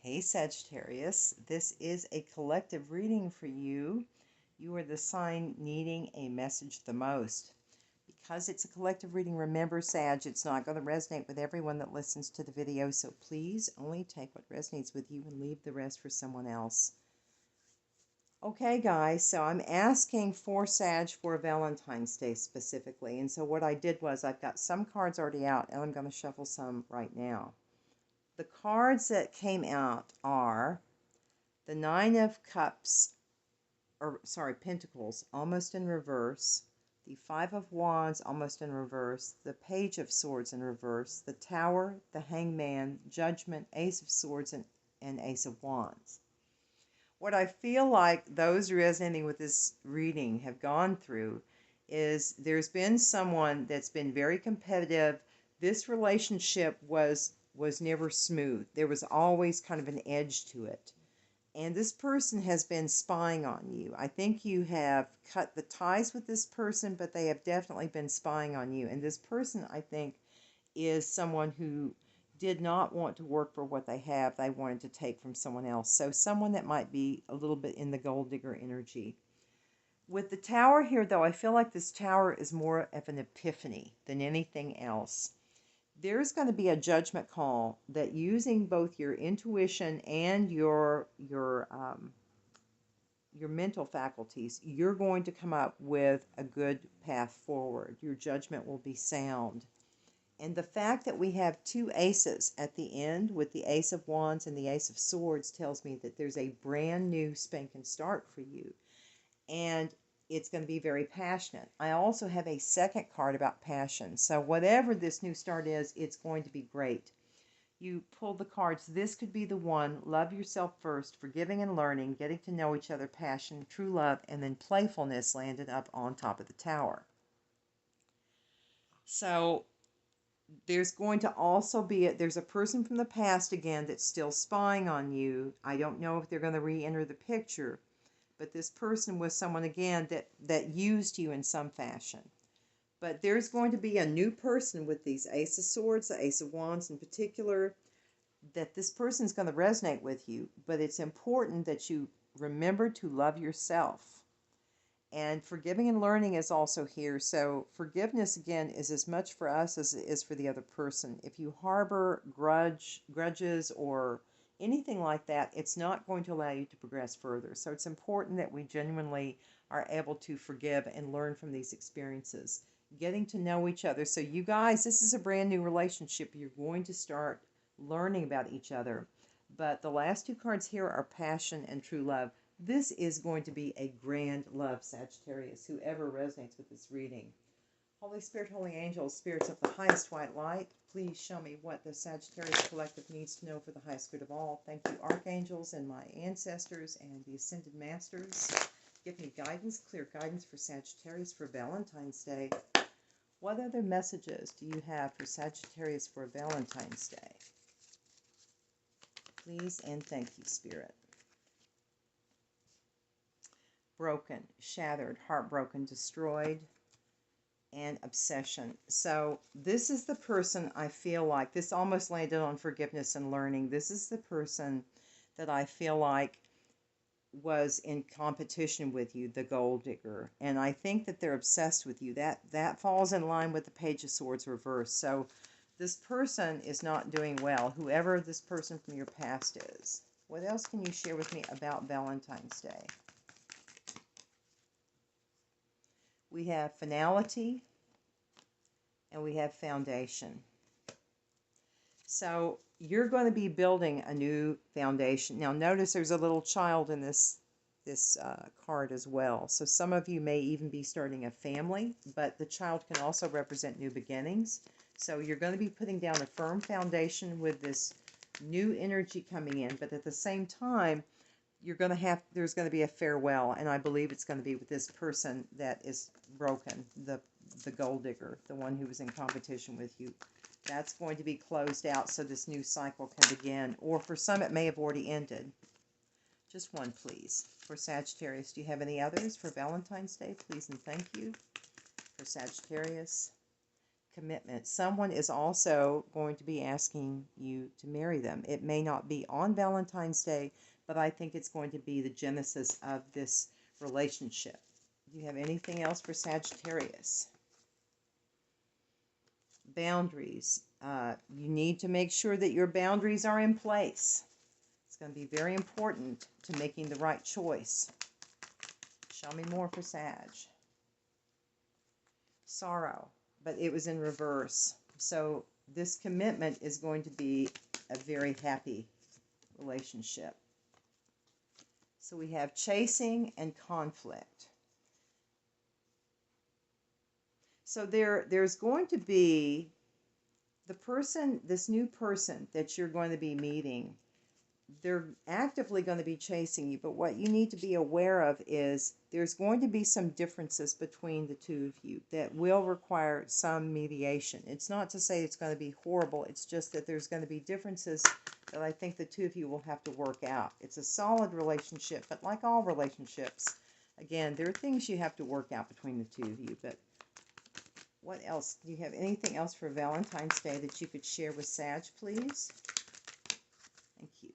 Hey Sagittarius, this is a collective reading for you. You are the sign needing a message the most. Because it's a collective reading, remember Sag, it's not going to resonate with everyone that listens to the video, so please only take what resonates with you and leave the rest for someone else. Okay guys, so I'm asking for Sag for Valentine's Day specifically, and so what I did was I've got some cards already out and I'm going to shuffle some right now. The cards that came out are the Nine of Cups, or sorry, Pentacles, almost in reverse, the Five of Wands, almost in reverse, the Page of Swords in reverse, the Tower, the Hangman, Judgment, Ace of Swords, and Ace of Wands. What I feel like those resonating with this reading have gone through is there's been someone that's been very competitive. This relationship was never smooth. There was always kind of an edge to it. And this person has been spying on you. I think you have cut the ties with this person, but they have definitely been spying on you. And this person, I think, is someone who did not want to work for what they have. They wanted to take from someone else. So someone that might be a little bit in the gold digger energy. With the tower here, though, I feel like this tower is more of an epiphany than anything else. There's going to be a judgment call that using both your intuition and your mental faculties, you're going to come up with a good path forward. Your judgment will be sound. And the fact that we have two aces at the end with the Ace of Wands and the Ace of Swords tells me that there's a brand new spanking start for you. And it's going to be very passionate. I also have a second card about passion. So whatever this new start is, it's going to be great. You pull the cards. This could be the one. Love yourself first, forgiving and learning, getting to know each other, passion, true love, and then playfulness landed up on top of the tower. So there's going to also be there's a person from the past again that's still spying on you. I don't know if they're going to re-enter the picture, but this person was someone again that used you in some fashion. But there's going to be a new person with these Ace of Swords, the Ace of Wands in particular, that this person is going to resonate with you. But it's important that you remember to love yourself. And forgiving and learning is also here. So forgiveness, again, is as much for us as it is for the other person. If you harbor grudges or anything like that, it's not going to allow you to progress further. So it's important that we genuinely are able to forgive and learn from these experiences. Getting to know each other. So you guys, this is a brand new relationship. You're going to start learning about each other. But the last two cards here are passion and true love. This is going to be a grand love, Sagittarius, whoever resonates with this reading. Holy Spirit, Holy Angels, spirits of the highest white light, please show me what the Sagittarius collective needs to know for the highest good of all. Thank you, archangels and my ancestors and the ascended masters. Give me guidance, clear guidance for Sagittarius for Valentine's Day. What other messages do you have for Sagittarius for Valentine's Day? Please and thank you, Spirit. Broken, shattered, heartbroken, destroyed, and obsession. So this is the person I feel like, this almost landed on forgiveness and learning. This is the person that I feel like was in competition with you, the gold digger. And I think that they're obsessed with you. That falls in line with the Page of Swords reversed. So this person is not doing well, whoever this person from your past is. What else can you share with me about Valentine's Day? We have finality, and we have foundation. So you're going to be building a new foundation. Now notice there's a little child in this card as well. So some of you may even be starting a family, but the child can also represent new beginnings. So you're going to be putting down a firm foundation with this new energy coming in, but at the same time, there's going to be a farewell, and I believe it's going to be with this person that is broken, the gold digger, the one who was in competition with you. That's going to be closed out so this new cycle can begin, or for some it may have already ended. Just one, please. For Sagittarius, do you have any others for Valentine's Day? Please and thank you. For Sagittarius, commitment. Someone is also going to be asking you to marry them. It may not be on Valentine's Day, but I think it's going to be the genesis of this relationship. Do you have anything else for Sagittarius? Boundaries. You need to make sure that your boundaries are in place. It's going to be very important to making the right choice. Show me more for Sag. Sorrow, but it was in reverse. So this commitment is going to be a very happy relationship. So we have chasing and conflict. So there's going to be the person, this new person that you're going to be meeting. They're actively going to be chasing you, but what you need to be aware of is there's going to be some differences between the two of you that will require some mediation. It's not to say it's going to be horrible, it's just that there's going to be differences that I think the two of you will have to work out. It's a solid relationship, but like all relationships, again, there are things you have to work out between the two of you. But what else? Do you have anything else for Valentine's Day that you could share with Sag, please? Thank you.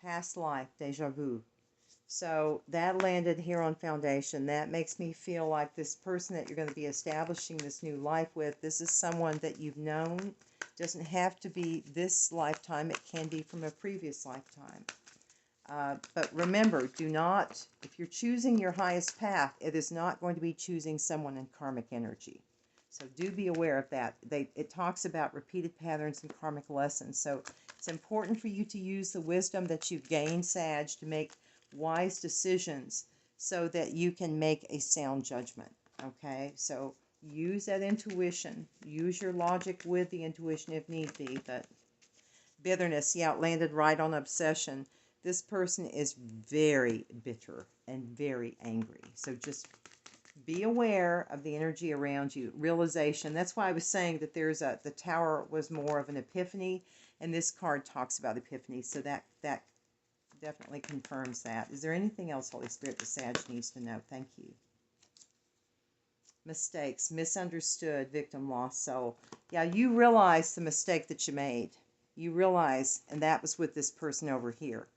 Past life, deja vu. So that landed here on Foundation. That makes me feel like this person that you're going to be establishing this new life with, this is someone that you've known. Doesn't have to be this lifetime. It can be from a previous lifetime. But remember, do not, if you're choosing your highest path, it is not going to be choosing someone in karmic energy. So do be aware of that. It talks about repeated patterns and karmic lessons. So it's important for you to use the wisdom that you've gained, Sag, to make wise decisions so that you can make a sound judgment. Okay? So use that intuition. Use your logic with the intuition if need be. But bitterness, yeah, it landed right on obsession. This person is very bitter and very angry. So just be aware of the energy around you. Realization. That's why I was saying that the Tower was more of an epiphany, and this card talks about epiphany. So that definitely confirms that. Is there anything else, Holy Spirit, the Sag needs to know? Thank you. Mistakes, misunderstood, victim, lost soul. Yeah, you realize the mistake that you made. You realize, and that was with this person over here.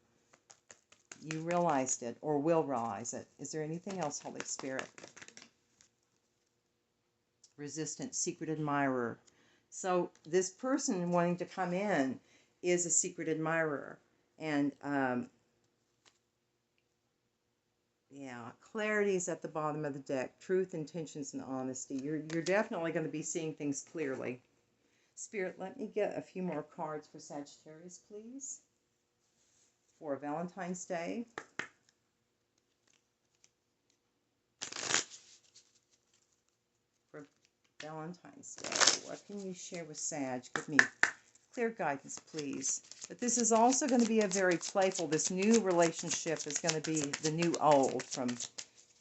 You realized it, or will realize it. Is there anything else, Holy Spirit? Resistant, secret admirer. So this person wanting to come in is a secret admirer. And yeah, clarity is at the bottom of the deck. Truth, intentions, and honesty. You're definitely going to be seeing things clearly. Spirit, let me get a few more cards for Sagittarius, please. For Valentine's Day. For Valentine's Day, what can you share with Sag? Give me clear guidance, please. But this is also going to be a very playful, this new relationship is going to be the new old from,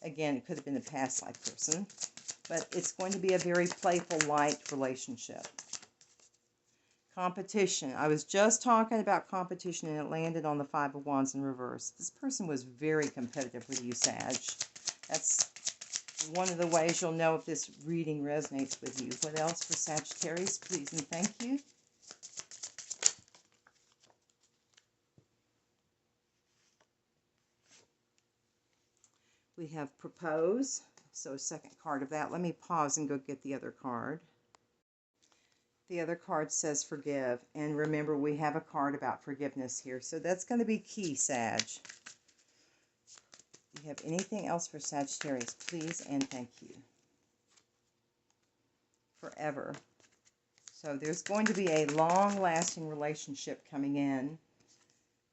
again, it could have been a past life person, but it's going to be a very playful, light relationship. Competition. I was just talking about competition and it landed on the Five of Wands in reverse. This person was very competitive with you, Sag. That's one of the ways you'll know if this reading resonates with you. What else for Sagittarius, please and thank you. We have propose. So second card of that. Let me pause and go get the other card. The other card says forgive. And remember, we have a card about forgiveness here. So that's going to be key, Sag. Do you have anything else for Sagittarius? Please and thank you. Forever. So there's going to be a long-lasting relationship coming in.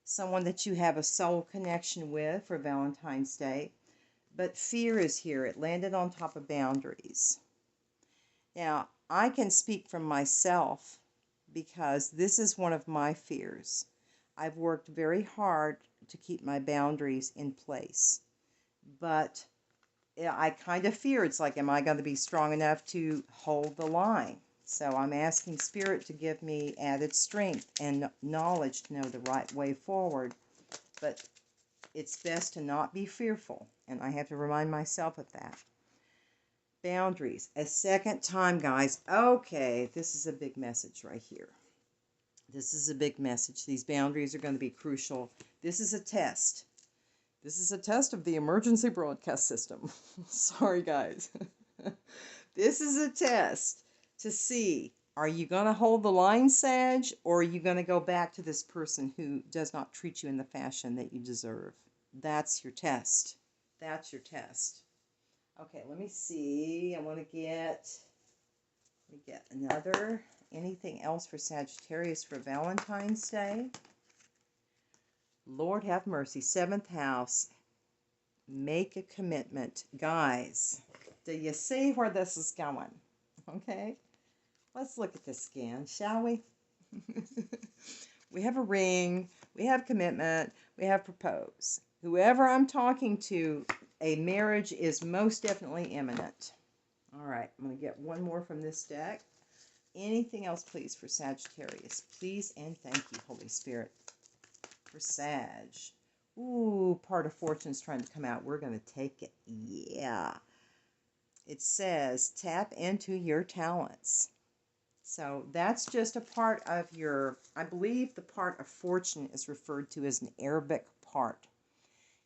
Someone that you have a soul connection with for Valentine's Day. But fear is here. It landed on top of boundaries. Now, I can speak from myself because this is one of my fears. I've worked very hard to keep my boundaries in place. But I kind of fear, it's like, am I going to be strong enough to hold the line? So I'm asking Spirit to give me added strength and knowledge to know the right way forward. But it's best to not be fearful, and I have to remind myself of that. Boundaries. A second time, guys. Okay, this is a big message right here. This is a big message. These boundaries are going to be crucial. This is a test. This is a test of the emergency broadcast system. Sorry, guys. This is a test to see, are you going to hold the line, Sag, or are you going to go back to this person who does not treat you in the fashion that you deserve? That's your test. That's your test. Okay, let me see. I want to get another. Anything else for Sagittarius for Valentine's Day? Lord have mercy. 7th house. Make a commitment. Guys, do you see where this is going? Okay. Let's look at this again, shall we? We have a ring. We have commitment. We have propose. Whoever I'm talking to, a marriage is most definitely imminent. All right. I'm going to get one more from this deck. Anything else, please, for Sagittarius? Please and thank you, Holy Spirit. For Sag. Ooh, part of fortune's trying to come out. We're going to take it. Yeah. It says, tap into your talents. So that's just a part of your, I believe the part of fortune is referred to as an Arabic part.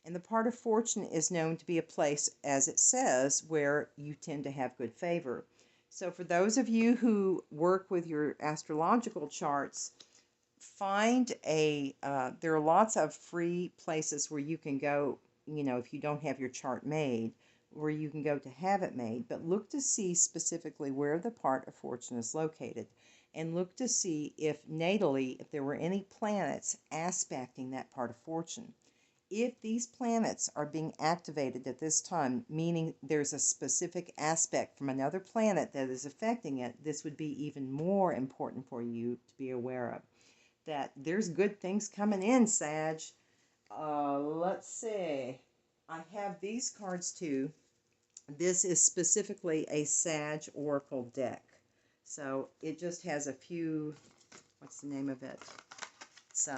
And the part of fortune is known to be a place, as it says, where you tend to have good favor. So for those of you who work with your astrological charts, find there are lots of free places where you can go, if you don't have your chart made, where you can go to have it made. But look to see specifically where the part of fortune is located. And look to see if natally, if there were any planets aspecting that part of fortune. If these planets are being activated at this time, meaning there's a specific aspect from another planet that is affecting it, this would be even more important for you to be aware of. That there's good things coming in, Sag. Let's see. I have these cards too. This is specifically a Sag Oracle deck. So it just has a few, what's the name of it? It's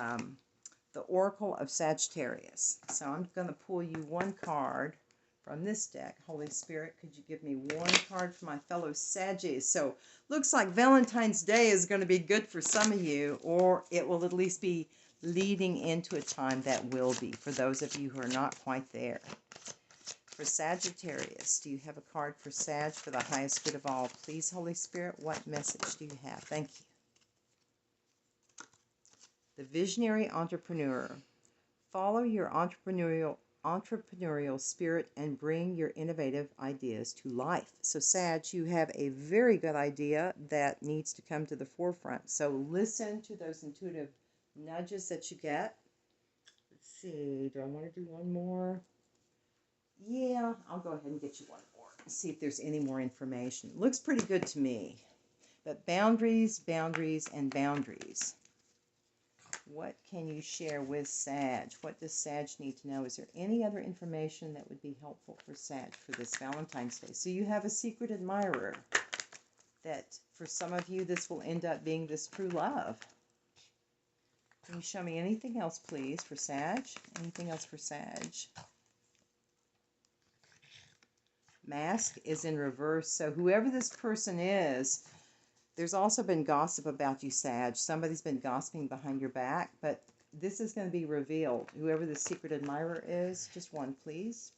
the Oracle of Sagittarius. So I'm going to pull you one card from this deck. Holy Spirit, could you give me one card for my fellow Saggies? So looks like Valentine's Day is going to be good for some of you, or it will at least be leading into a time that will be for those of you who are not quite there. For Sagittarius, do you have a card for Sag for the highest good of all? Please, Holy Spirit, what message do you have? Thank you. The visionary entrepreneur. Follow your entrepreneurial spirit and bring your innovative ideas to life. So Sag, you have a very good idea that needs to come to the forefront. So listen to those intuitive nudges that you get. Let's see, do I want to do one more? Yeah, I'll go ahead and get you one more. See if there's any more information. Looks pretty good to me. But boundaries, boundaries, and boundaries. What can you share with Sag? What does Sag need to know? Is there any other information that would be helpful for Sag for this Valentine's Day? So you have a secret admirer that for some of you this will end up being this true love. Can you show me anything else, please, for Sag? Anything else for Sag? Mask is in reverse. So whoever this person is, there's also been gossip about you, Sag. Somebody's been gossiping behind your back, but this is going to be revealed. Whoever the secret admirer is, just one, please.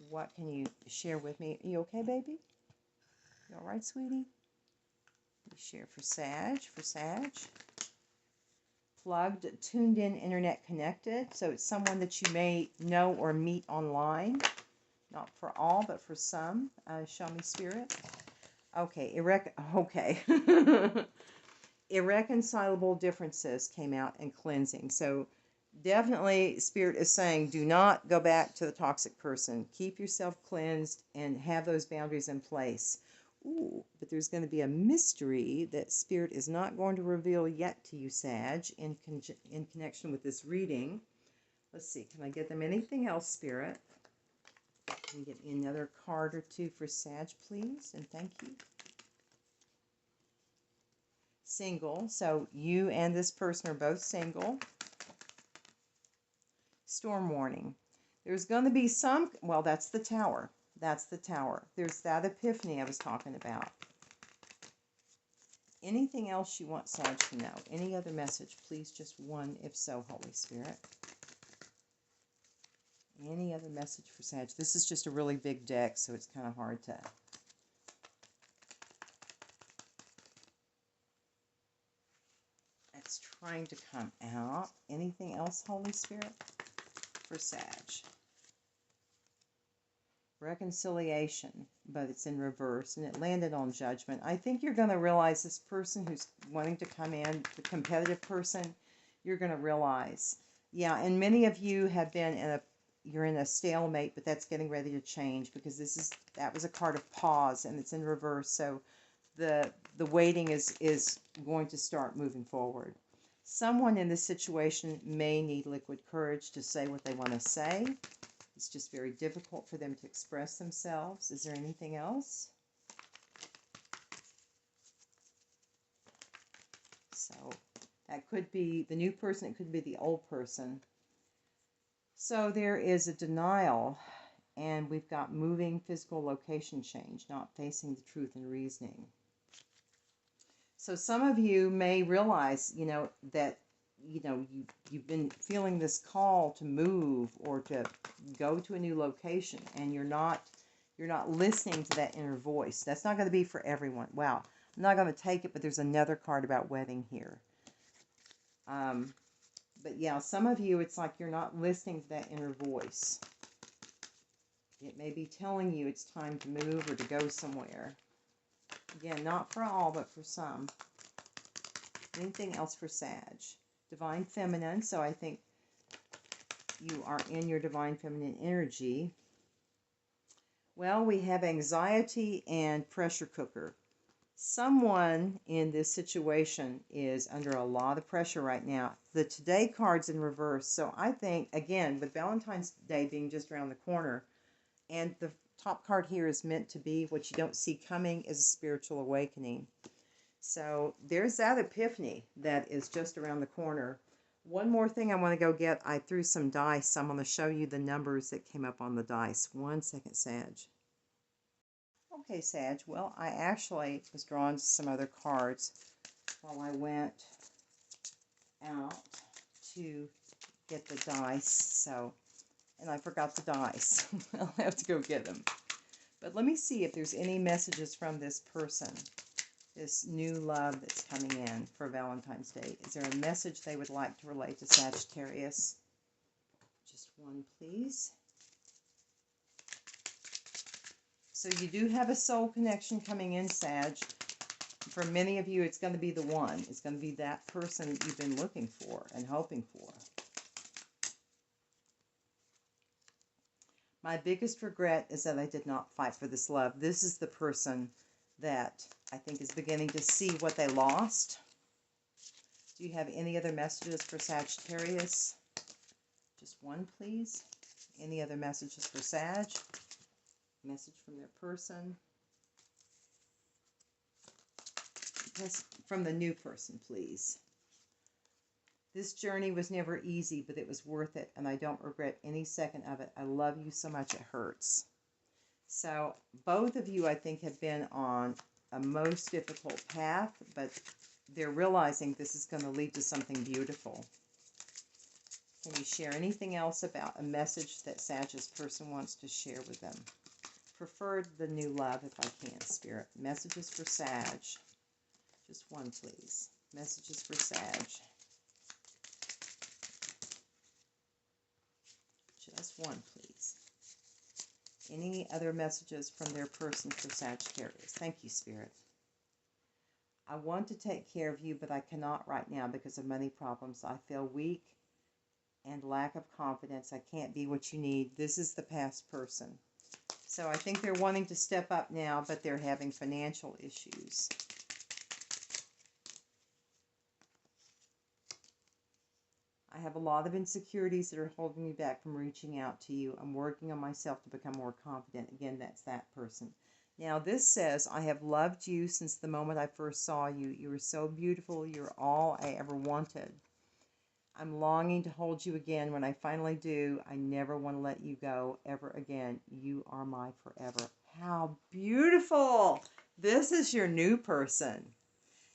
What can you share with me? Are you okay, baby? You all right, sweetie? You share for Sag, Plugged, tuned in, internet connected. So it's someone that you may know or meet online. Not for all, but for some. Show me, Spirit. Okay, irreconcilable differences came out and cleansing. So definitely Spirit is saying do not go back to the toxic person. Keep yourself cleansed and have those boundaries in place. Ooh, but there's going to be a mystery that Spirit is not going to reveal yet to you, Sag, in connection with this reading. Let's see, can I get them anything else, Spirit? Can you get me another card or two for Sag, please? And thank you. Single. So you and this person are both single. Storm warning. There's going to be some, well, that's the Tower. That's the Tower. There's that epiphany I was talking about. Anything else you want Sag to know? Any other message? Please, just one, if so, Holy Spirit. Any other message for Sag? This is just a really big deck, so it's kind of hard to... It's trying to come out. Anything else, Holy Spirit, for Sag? Reconciliation, but it's in reverse, and it landed on Judgment. I think you're going to realize this person who's wanting to come in, the competitive person, you're going to realize, yeah, and many of you have been in you're in a stalemate, but that's getting ready to change, because that was a card of pause, and it's in reverse, so the waiting is going to start moving forward. Someone in this situation may need liquid courage to say what they want to say. It's just very difficult for them to express themselves. Is there anything else? So that could be the new person. It could be the old person. So there is a denial, and we've got moving, physical location change, not facing the truth and reasoning. So some of you may realize, that you've been feeling this call to move or to go to a new location, and you're not listening to that inner voice. That's not going to be for everyone. Wow, I'm not going to take it, but there's another card about wedding here. But yeah, some of you, it's like you're not listening to that inner voice. It may be telling you it's time to move or to go somewhere. Again, not for all, but for some. Anything else for Sag? Divine Feminine, so I think you are in your Divine Feminine energy. Well, we have anxiety and pressure cooker. Someone in this situation is under a lot of pressure right now. The Today card's in reverse, so I think, again, with Valentine's Day being just around the corner, and the top card here is meant to be what you don't see coming is a spiritual awakening. So there's that epiphany that is just around the corner. One more thing I want to go get. I threw some dice. So I'm going to show you the numbers that came up on the dice. 1 second, Sag. Okay, Sag. Well, I actually was drawn to some other cards while I went out to get the dice. So, and I forgot the dice. I'll have to go get them. But let me see if there's any messages from this person. This new love that's coming in for Valentine's Day. Is there a message they would like to relate to Sagittarius? Just one, please. So you do have a soul connection coming in, Sag. For many of you, it's going to be the one. It's going to be that person that you've been looking for and hoping for. My biggest regret is that I did not fight for this love. This is the person that I think is beginning to see what they lost. Do you have any other messages for Sagittarius? Just one, please. Any other messages for Sag? Message from their person. Yes, from the new person, please. This journey was never easy, but it was worth it, and I don't regret any second of it. I love you so much it hurts. So both of you, I think, have been on a most difficult path, but they're realizing this is going to lead to something beautiful. Can you share anything else about a message that Sag's person wants to share with them? Preferred the new love if I can, Spirit. Messages for Sag. Just one, please. Messages for Sag. Just one, please. Any other messages from their person for Sagittarius? Thank you, Spirit. I want to take care of you, but I cannot right now because of money problems. I feel weak and lack of confidence. I can't be what you need. This is the past person. So I think they're wanting to step up now, but they're having financial issues. I have a lot of insecurities that are holding me back from reaching out to you. I'm working on myself to become more confident. Again, that's that person. Now, this says, I have loved you since the moment I first saw you. You were so beautiful. You're all I ever wanted. I'm longing to hold you again. When I finally do, I never want to let you go ever again. You are my forever. How beautiful. This is your new person.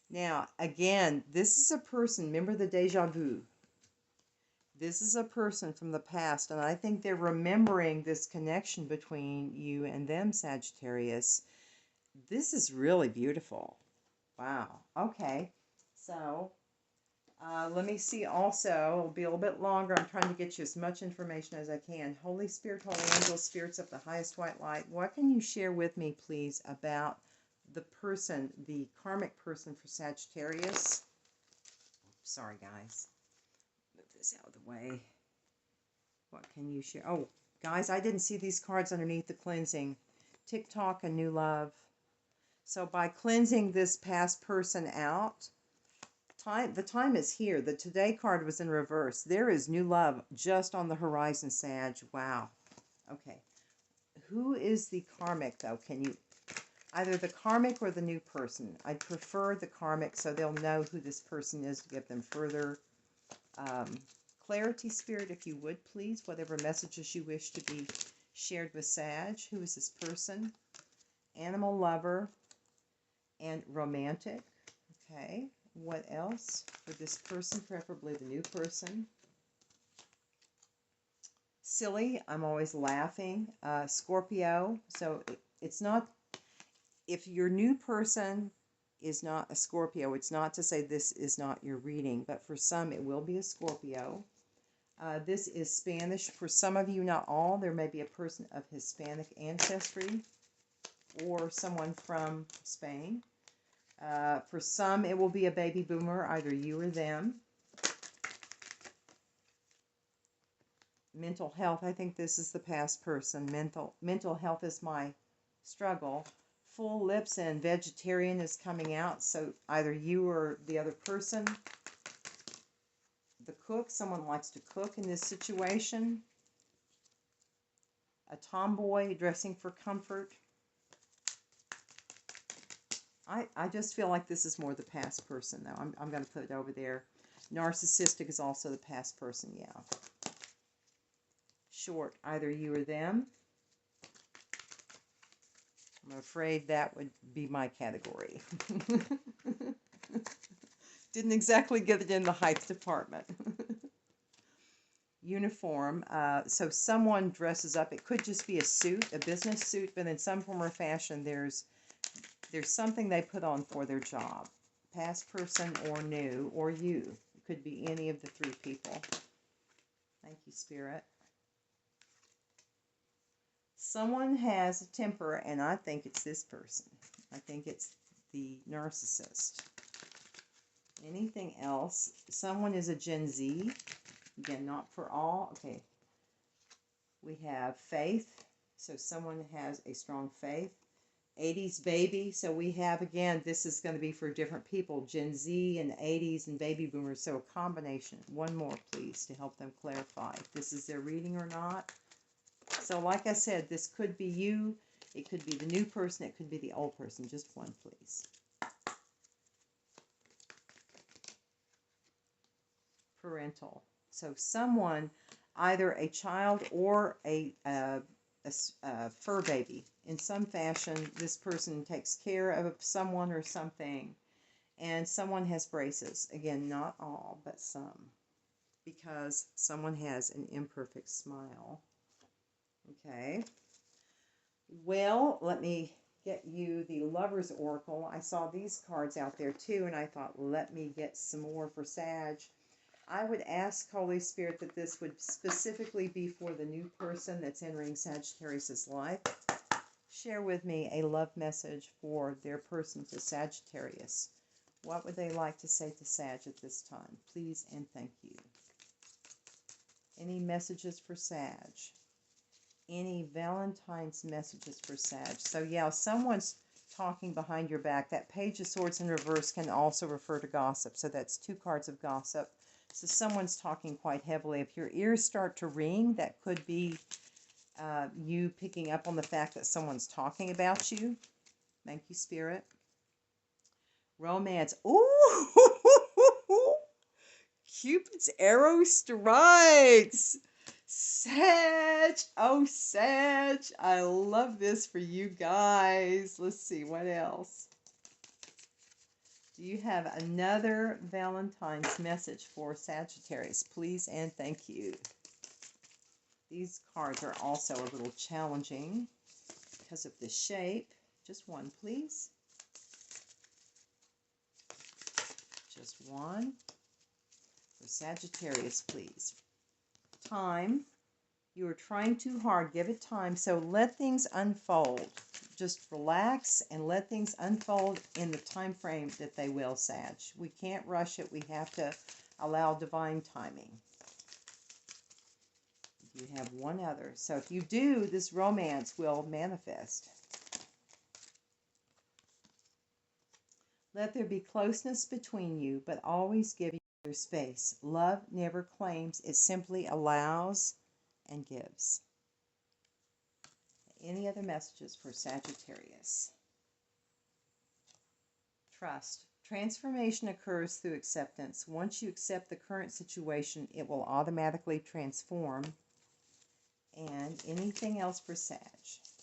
Now, again, this is a person. Remember the déjà vu. This is a person from the past, and I think they're remembering this connection between you and them, Sagittarius. This is really beautiful. Wow. Okay. So, let me see also. It'll be a little bit longer. I'm trying to get you as much information as I can. Holy Spirit, Holy Angels, Spirits of the highest white light, what can you share with me, please, about the person, the karmic person for Sagittarius? Sorry, guys. Move this out of the way. What can you share? Oh, guys, I didn't see these cards underneath the cleansing. TikTok and new love. So by cleansing this past person out, the time is here. The today card was in reverse. There is new love just on the horizon, Sag. Wow. Okay. Who is the karmic, though? Can you... Either the karmic or the new person. I'd prefer the karmic so they'll know who this person is to give them further clarity, Spirit, if you would, please. Whatever messages you wish to be shared with Sag. Who is this person? Animal lover and romantic. Okay. What else for this person? Preferably the new person. Silly. I'm always laughing. Scorpio. So it's not... If your new person is not a Scorpio, it's not to say this is not your reading, but for some it will be a Scorpio. This is Spanish. For some of you, not all, there may be a person of Hispanic ancestry or someone from Spain. For some, it will be a baby boomer, either you or them. Mental health, I think this is the past person. Mental health is my struggle. Full lips and vegetarian is coming out, so either you or the other person. The cook, someone likes to cook in this situation. A tomboy dressing for comfort. I just feel like this is more the past person, though. I'm going to put it over there. Narcissistic is also the past person, yeah. Short, either you or them. I'm afraid that would be my category. Didn't exactly get it in the height department. Uniform. So someone dresses up. It could just be a suit, a business suit, but in some form or fashion, there's something they put on for their job. Past person or new or you. It could be any of the three people. Thank you, Spirit. Someone has a temper, and I think it's this person. I think it's the narcissist. Anything else? Someone is a Gen Z. Again, not for all. Okay. We have faith. So someone has a strong faith. 80s baby. So we have, again, this is going to be for different people. Gen Z and 80s and baby boomers. So a combination. One more, please, to help them clarify if this is their reading or not. So like I said, this could be you. It could be the new person. It could be the old person. Just one, please. Parental. So someone, either a child or a fur baby. In some fashion, this person takes care of someone or something. And someone has braces. Again, not all, but some. Because someone has an imperfect smile. Okay. Well, let me get you the Lover's Oracle. I saw these cards out there too, and I thought, let me get some more for Sag. I would ask Holy Spirit that this would specifically be for the new person that's entering Sagittarius' life. Share with me a love message for their person to Sagittarius. What would they like to say to Sag at this time? Please and thank you. Any messages for Sag? Any Valentine's messages for Sag? So yeah, someone's talking behind your back. That Page of Swords in reverse can also refer to gossip. So that's two cards of gossip. So someone's talking quite heavily. If your ears start to ring, that could be you picking up on the fact that someone's talking about you. Thank you, Spirit. Romance. Ooh! Cupid's arrow strikes. Sag. Oh, Sag. I love this for you guys. Let's see, what else? Do you have another Valentine's message for Sagittarius? Please and thank you. These cards are also a little challenging because of the shape. Just one, please. Just one. For Sagittarius, please. Time. You are trying too hard. Give it time. So let things unfold. Just relax and let things unfold in the time frame that they will, Sag. We can't rush it. We have to allow divine timing. You have one other. So if you do, this romance will manifest. Let there be closeness between you, but always give each other space. Love never claims. It simply allows and gives. Any other messages for Sagittarius? Trust. Transformation occurs through acceptance. Once you accept the current situation, it will automatically transform. And anything else for Sag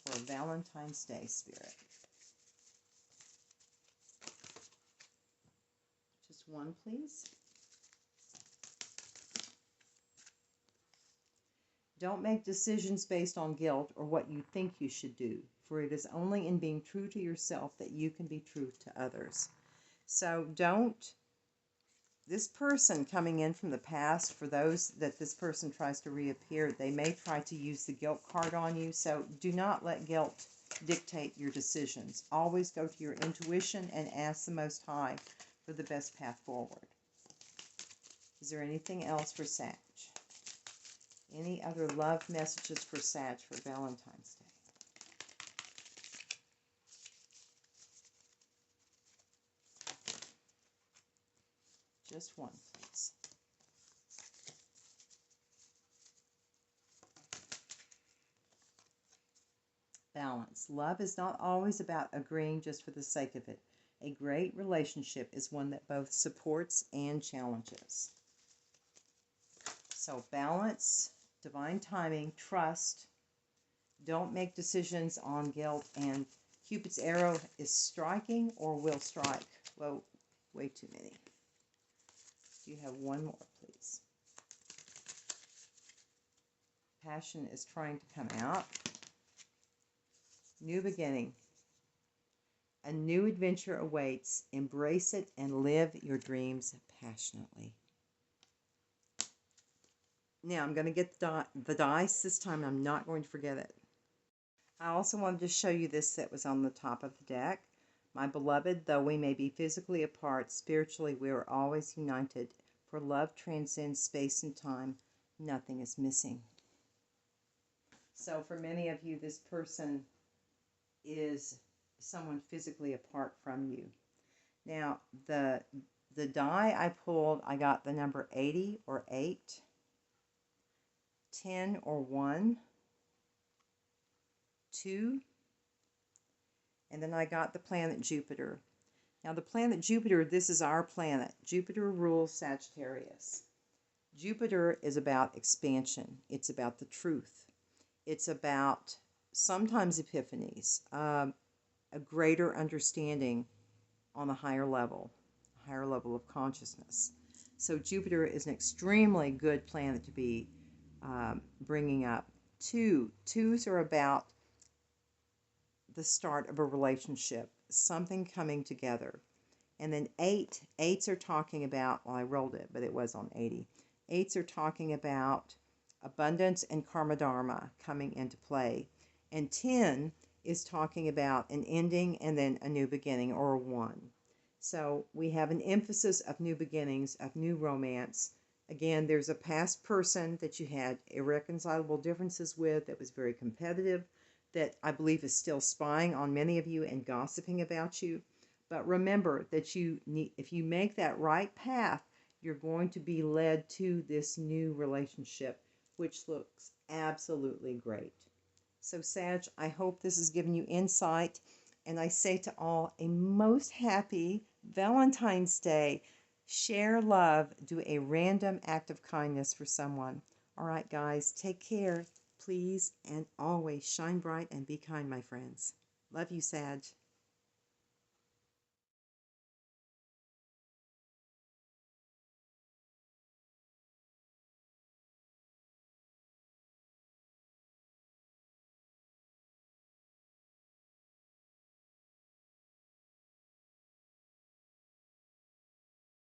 for Valentine's Day, Spirit? Just one, please. Don't make decisions based on guilt or what you think you should do, for it is only in being true to yourself that you can be true to others. So this person coming in from the past, for those that this person tries to reappear, they may try to use the guilt card on you. So do not let guilt dictate your decisions. Always go to your intuition and ask the Most High for the best path forward. Is there anything else for Sag? Any other love messages for Sag for Valentine's Day? Just one, please. Balance. Love is not always about agreeing just for the sake of it. A great relationship is one that both supports and challenges. So balance, divine timing, trust. Don't make decisions on guilt. And Cupid's arrow is striking or will strike. Well, way too many. You have one more, please. Passion is trying to come out. New beginning. A new adventure awaits. Embrace it and live your dreams passionately. Now, I'm going to get the dice this time. I'm not going to forget it. I also wanted to show you this that was on the top of the deck. My beloved, though we may be physically apart, spiritually we are always united. For love transcends space and time. Nothing is missing. So for many of you, this person is someone physically apart from you. Now, the die I pulled, I got the number 80 or 8, 10 or 1, 2, and then I got the planet Jupiter. Now, the planet Jupiter, this is our planet. Jupiter rules Sagittarius. Jupiter is about expansion. It's about the truth. It's about sometimes epiphanies, a greater understanding on a higher level of consciousness. So Jupiter is an extremely good planet to be bringing up. Twos are about the start of a relationship, something coming together. And then eights are talking about, well, I rolled it, but it was on 80. Eights are talking about abundance and karma dharma coming into play. And 10 is talking about an ending and then a new beginning, or a 1. So we have an emphasis of new beginnings, of new romance. Again, there's a past person that you had irreconcilable differences with that was very competitive, that I believe is still spying on many of you and gossiping about you. But remember that if you make that right path, you're going to be led to this new relationship, which looks absolutely great. So Sag, I hope this has given you insight. And I say to all, a most happy Valentine's Day. Share love. Do a random act of kindness for someone. All right, guys, take care. Please and always shine bright and be kind, my friends. Love you, Sag.